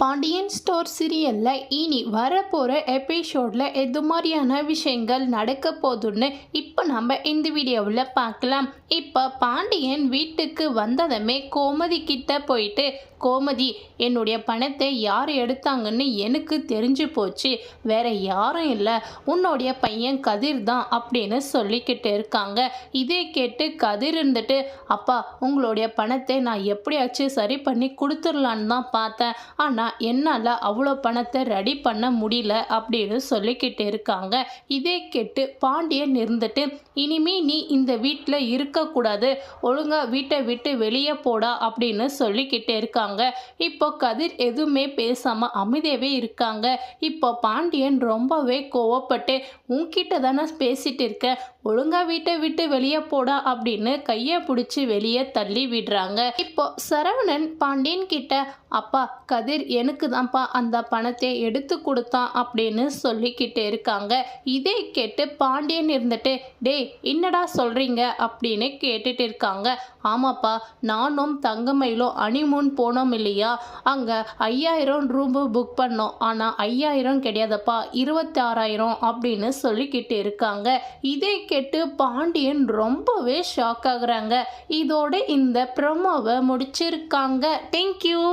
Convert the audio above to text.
Pandian store சீரியல்ல இனி வரப்போகிற எபிசோடில் எது மாதிரியான விஷயங்கள் நடக்க போகுதுன்னு இப்போ நம்ம இந்த வீடியோவில் பார்க்கலாம். இப்போ பாண்டியன் வீட்டுக்கு வந்ததுமே கோமதி கிட்ட போயிட்டு, கோமதி, என்னுடைய பணத்தை யார் எடுத்தாங்கன்னு எனக்கு தெரிஞ்சு போச்சு, வேற யாரும் இல்லை, உன்னுடைய பையன் கதிர் தான் அப்படின்னு சொல்லிக்கிட்டு இருக்காங்க. இதே கேட்டு கதிர் இருந்துட்டு, அப்பா, உங்களுடைய பணத்தை நான் எப்படியாச்சும் சரி பண்ணி கொடுத்துடலான்னு தான் பார்த்தேன், ஆனால் என்னால் அவ்வளோ பணத்தை ரெடி பண்ண முடியல அப்படின்னு சொல்லிக்கிட்டு இருக்காங்க. இதே கேட்டு பாண்டியன் இருந்துட்டு, இனிமே நீ இந்த வீட்டில் இருக்கக்கூடாது, ஒழுங்கா வீட்டை விட்டு வெளியே போடா அப்படின்னு சொல்லிக்கிட்டு இருக்காங்க. இப்போ கதிர் எதுவுமே பேசாம அமைதியாவே இருக்காங்க. இப்போ பாண்டியன் ரொம்பவே கோவப்பட்டு, உன்கிட்ட தானே பேசிட்டு இருக்க, ஒழுங்கா வீட்டை விட்டு வெளியே போடா அப்படின்னு கையை பிடிச்சி வெளியே தள்ளி விடுறாங்க. இப்போ சரவணன் பாண்டியன் கிட்ட, அப்பா, கதிர் எனக்கு தான்ப்பா அந்த பணத்தை எடுத்து கொடுத்தான் அப்படின்னு சொல்லிக்கிட்டு இருக்காங்க. இதே கேட்டு பாண்டியன் இருந்துட்டு, டேய், என்னடா சொல்றீங்க அப்படின்னு கேட்டுட்டு இருக்காங்க. ஆமாப்பா, நானும் தங்கமயிலும் அனிமூன் போனோம் இல்லையா, அங்கே 5000 ரூபா புக் பண்ணோம், ஆனால் 5000 கிடையாதுப்பா, 26,000 அப்படின்னு சொல்லிக்கிட்டு இருக்காங்க. இதே கேட்டு பாண்டியன் ரொம்பவே ஷாக் ஆகுறாங்க. இதோட இந்த ப்ரோமோவை முடிச்சிருக்காங்க. தேங்க்யூ.